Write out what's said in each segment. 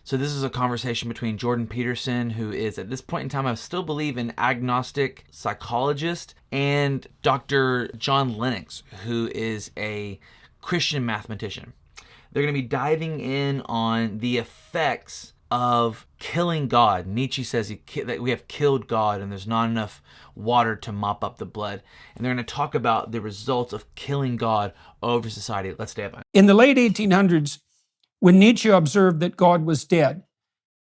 So this is a conversation between Jordan Peterson, who is at this point in time, I still believe, an agnostic psychologist, and Dr. John Lennox, who is a Christian mathematician. They're going to be diving in on the effects of killing God. Nietzsche says that we have killed God and there's not enough water to mop up the blood. And they're going to talk about the results of killing God over society. Let's stay up on it. In the late 1800s, when Nietzsche observed that God was dead,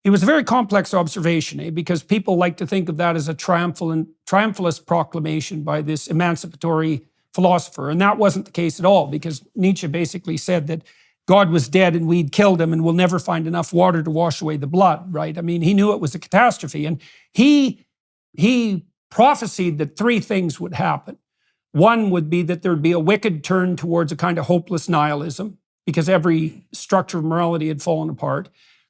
it was a very complex observation, because people like to think of that as a triumphalist proclamation by this emancipatory philosopher. And that wasn't the case at all, because Nietzsche basically said that God was dead and we'd killed him and we'll never find enough water to wash away the blood, right? I mean, he knew it was a catastrophe. And he prophesied that three things would happen. One would be that there'd be a wicked turn towards a kind of hopeless nihilism, because every structure of morality had fallen apart.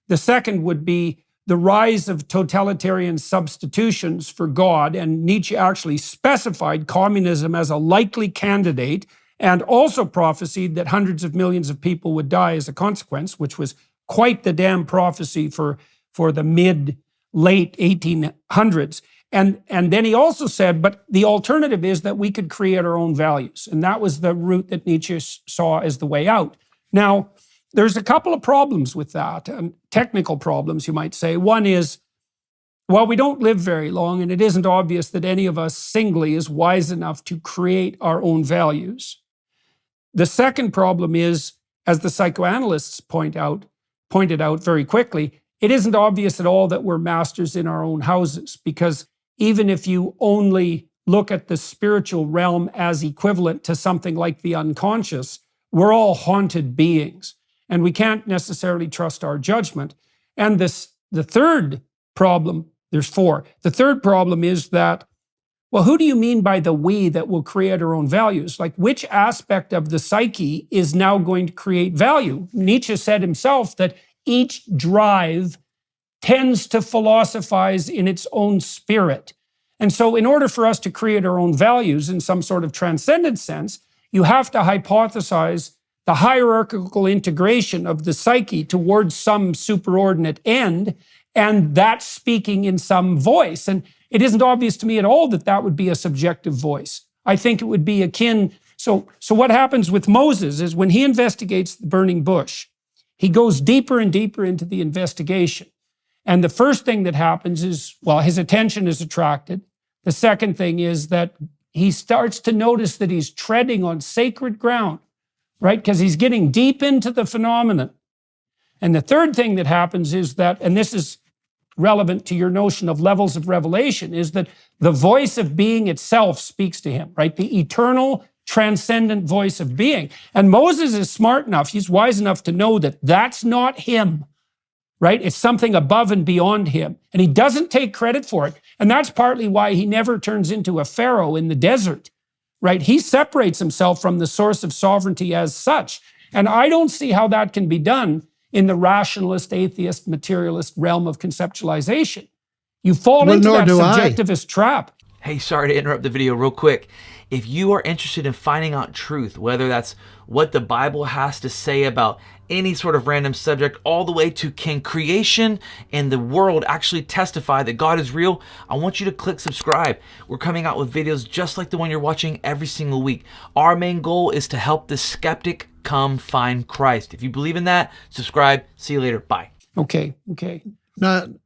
The second would be the rise of totalitarian substitutions for God, and Nietzsche actually specified communism as a likely candidate, and also prophesied that hundreds of millions of people would die as a consequence, which was quite the damn prophecy for the mid-late 1800s. And then he also said, but the alternative is that we could create our own values. And that was the route that Nietzsche saw as the way out. Now, there's a couple of problems with that, and technical problems, you might say. One is, well, we don't live very long, and it isn't obvious that any of us singly is wise enough to create our own values. The second problem is, as the psychoanalysts pointed out very quickly, it isn't obvious at all that we're masters in our own houses, because even if you only look at the spiritual realm as equivalent to something like the unconscious, we're all haunted beings, and we can't necessarily trust our judgment. And the third problem, there's four. The third problem is that, well, who do you mean by the we that will create our own values? Like, which aspect of the psyche is now going to create value? Nietzsche said himself that each drive tends to philosophize in its own spirit. And so in order for us to create our own values in some sort of transcendent sense, you have to hypothesize the hierarchical integration of the psyche towards some superordinate end, and that's speaking in some voice. And it isn't obvious to me at all that that would be a subjective voice. I think it would be akin. So what happens with Moses is, when he investigates the burning bush, he goes deeper and deeper into the investigation. And the first thing that happens is, well, his attention is attracted. The second thing is that he starts to notice that he's treading on sacred ground, right? Because he's getting deep into the phenomenon. And the third thing that happens is that, and this is relevant to your notion of levels of revelation, is that the voice of being itself speaks to him, right? The eternal, transcendent voice of being. And Moses is smart enough, he's wise enough to know that that's not him, right? It's something above and beyond him. And he doesn't take credit for it. And that's partly why he never turns into a pharaoh in the desert, right? He separates himself from the source of sovereignty as such. And I don't see how that can be done in the rationalist, atheist, materialist realm of conceptualization. You fall into that subjectivist trap. Hey, sorry to interrupt the video real quick. If you are interested in finding out truth, whether that's what the Bible has to say about any sort of random subject, all the way to can creation and the world actually testify that God is real, I want you to click subscribe. We're coming out with videos just like the one you're watching every single week. Our main goal is to help the skeptic come find Christ. If you believe in that, subscribe. See you later. Bye. Okay.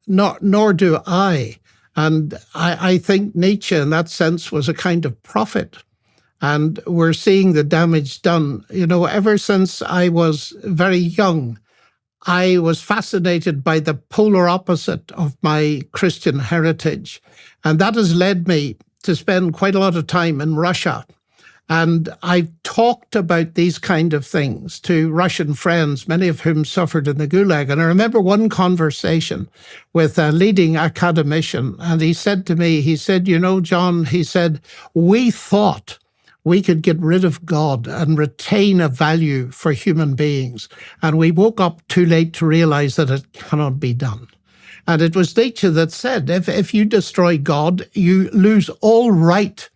Nor do I. And I think Nietzsche, in that sense, was a kind of prophet. And we're seeing the damage done. You know, ever since I was very young, I was fascinated by the polar opposite of my Christian heritage. And that has led me to spend quite a lot of time in Russia. And I've talked about these kind of things to Russian friends, many of whom suffered in the Gulag. And I remember one conversation with a leading academician, and he said to me, he said, you know, John, he said, we thought we could get rid of God and retain a value for human beings. And we woke up too late to realize that it cannot be done. And it was Nietzsche that said, if you destroy God, you lose all right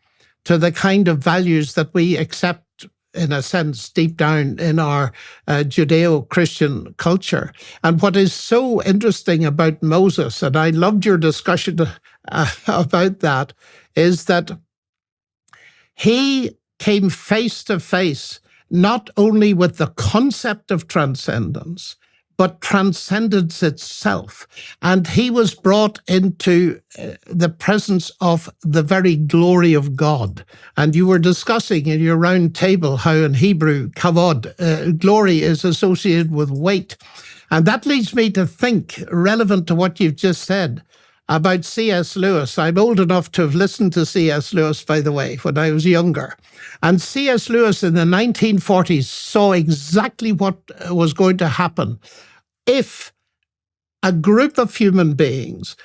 to the kind of values that we accept in a sense, deep down in our Judeo-Christian culture. And what is so interesting about Moses, and I loved your discussion about that, is that he came face to face not only with the concept of transcendence, but transcendence itself. And he was brought into the presence of the very glory of God. And you were discussing in your round table how in Hebrew, kavod, glory is associated with weight. And that leads me to think, relevant to what you've just said, about C.S. Lewis. I'm old enough to have listened to C.S. Lewis, by the way, when I was younger. And C.S. Lewis in the 1940s saw exactly what was going to happen if a group of human beings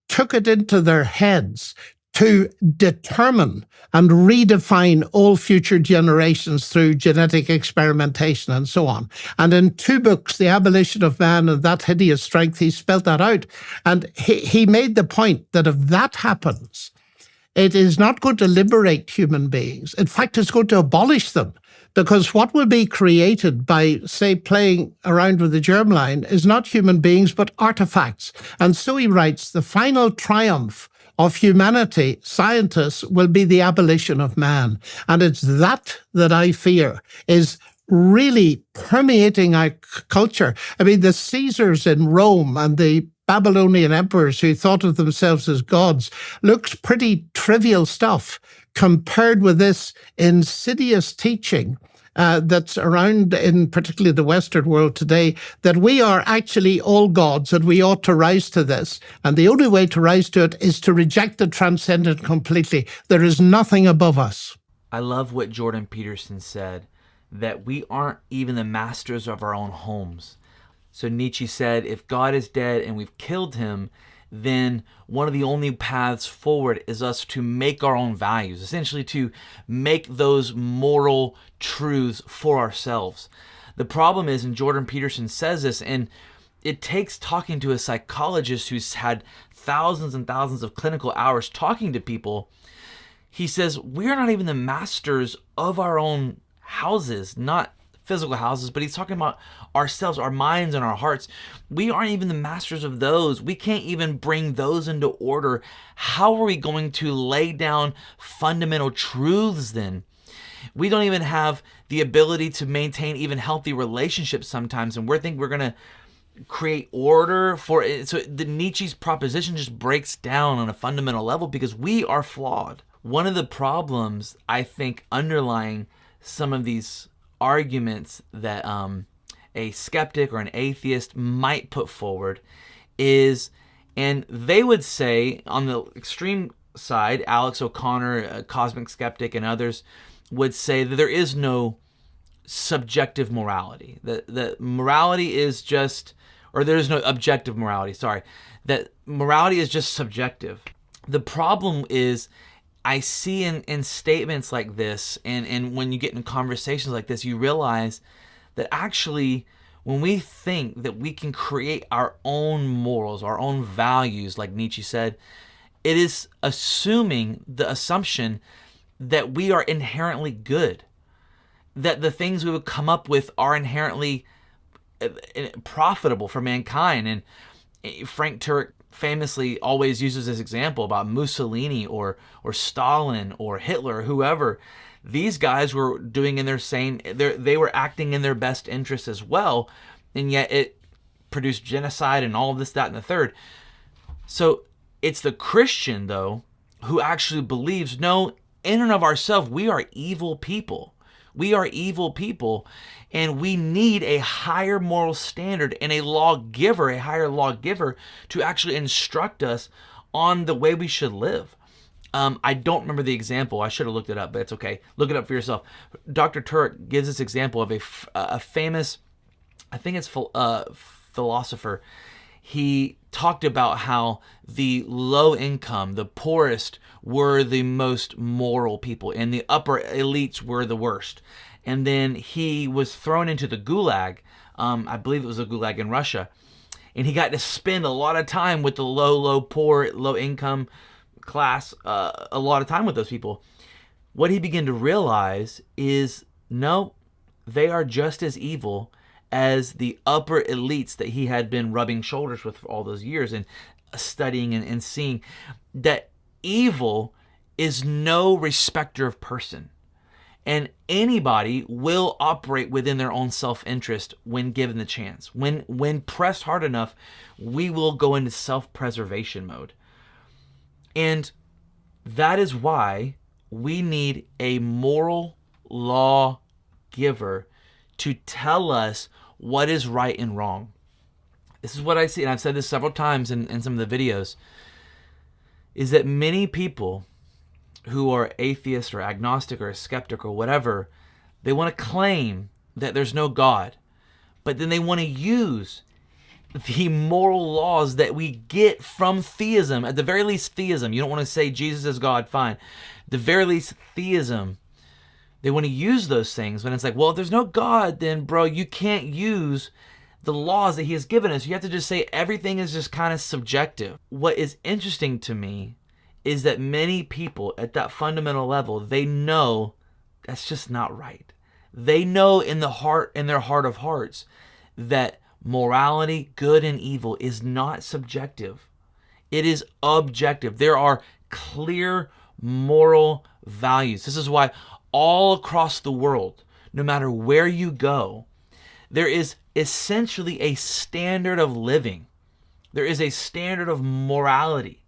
took it into their heads to determine and redefine all future generations through genetic experimentation and so on. And in 2 books, The Abolition of Man and That Hideous Strength, he spelled that out. And he made the point that if that happens, it is not going to liberate human beings. In fact, it's going to abolish them. Because what will be created by, say, playing around with the germline is not human beings, but artifacts. And so he writes, the final triumph of humanity, scientists, will be the abolition of man. And it's that I fear is really permeating our culture. I mean, the Caesars in Rome and the Babylonian emperors who thought of themselves as gods looks pretty trivial stuff compared with this insidious teaching that's around in particularly the Western world today, that we are actually all gods and we ought to rise to this. And the only way to rise to it is to reject the transcendent completely. There is nothing above us. I love what Jordan Peterson said, that we aren't even the masters of our own homes. So Nietzsche said, if God is dead and we've killed him, then one of the only paths forward is us to make our own values, essentially to make those moral truths for ourselves. The problem is, and Jordan Peterson says this, and it takes talking to a psychologist who's had thousands and thousands of clinical hours talking to people. He says, we're not even the masters of our own houses, not physical houses, but he's talking about ourselves, our minds and our hearts. We aren't even the masters of those. We can't even bring those into order. How are we going to lay down fundamental truths then? We don't even have the ability to maintain even healthy relationships sometimes, and we think we're going to create order for it. So the Nietzsche's proposition just breaks down on a fundamental level because we are flawed. One of the problems, I think, underlying some of these arguments that a skeptic or an atheist might put forward is, and they would say on the extreme side, Alex O'Connor, a cosmic skeptic, and others would say that there is no subjective morality, that morality is just, or there is no objective morality, sorry, that morality is just subjective. The problem is, I see in statements like this, and when you get in conversations like this, you realize that actually when we think that we can create our own morals, our own values, like Nietzsche said, it is assuming the assumption that we are inherently good, that the things we would come up with are inherently profitable for mankind. And Frank Turek famously always uses this example about Mussolini or Stalin or Hitler, whoever. These guys were doing in their same, they were acting in their best interest as well, and yet it produced genocide and all of this, that, and the third. So it's the Christian, though, who actually believes, no, in and of ourselves, we are evil people. We are evil people, and we need a higher moral standard and a lawgiver, a higher lawgiver, to actually instruct us on the way we should live. I don't remember the example. I should have looked it up, but it's okay. Look it up for yourself. Dr. Turek gives this example of a famous, I think it's philosopher. He talked about how the low income, the poorest, were the most moral people, and the upper elites were the worst. And then he was thrown into the gulag. I believe it was a gulag in Russia. And he got to spend a lot of time with the low, poor, low income class, a lot of time with those people. What he began to realize is No, they are just as evil as the upper elites that he had been rubbing shoulders with for all those years and studying and seeing. That evil is no respecter of person. And anybody will operate within their own self-interest when given the chance. When pressed hard enough, we will go into self-preservation mode. And that is why we need a moral lawgiver to tell us what is right and wrong. This is what I see, and I've said this several times in some of the videos, is that many people who are atheist or agnostic or a skeptic or whatever, they want to claim that there's no God, but then they want to use the moral laws that we get from theism, at the very least theism. You don't want to say Jesus is God, fine. At the very least theism. They want to use those things when it's like, well, if there's no God, then bro, you can't use the laws that he has given us. You have to just say everything is just kind of subjective. What is interesting to me is that many people at that fundamental level, they know that's just not right. They know in their heart of hearts, that morality, good and evil, is not subjective. It is objective. There are clear moral values. This is why all across the world, no matter where you go, there is essentially a standard of living. There is a standard of morality.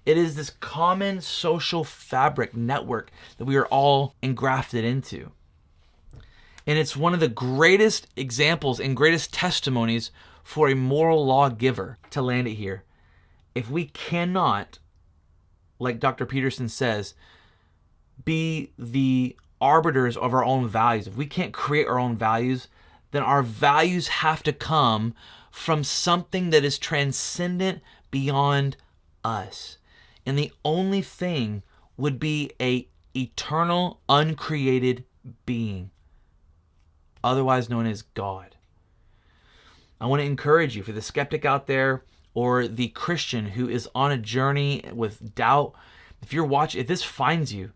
It is this common social fabric network that we are all engrafted into. And it's one of the greatest examples and greatest testimonies for a moral lawgiver, to land it here. If we cannot, like Dr. Peterson says, be the arbiters of our own values, if we can't create our own values, then our values have to come from something that is transcendent beyond us. And the only thing would be a eternal, uncreated being, otherwise known as God. I want to encourage you, for the skeptic out there or the Christian who is on a journey with doubt, if this finds you,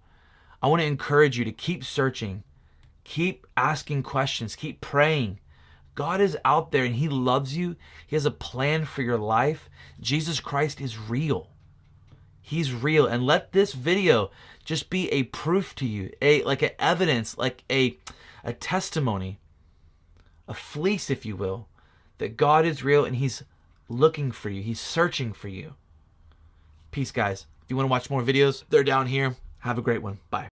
I want to encourage you to keep searching, keep asking questions, keep praying. God is out there and he loves you. He has a plan for your life. Jesus Christ is real. He's real. And let this video just be a proof to you, like an evidence, like a testimony, a fleece, if you will, that God is real and he's looking for you. He's searching for you. Peace, guys. If you want to watch more videos, they're down here. Have a great one. Bye.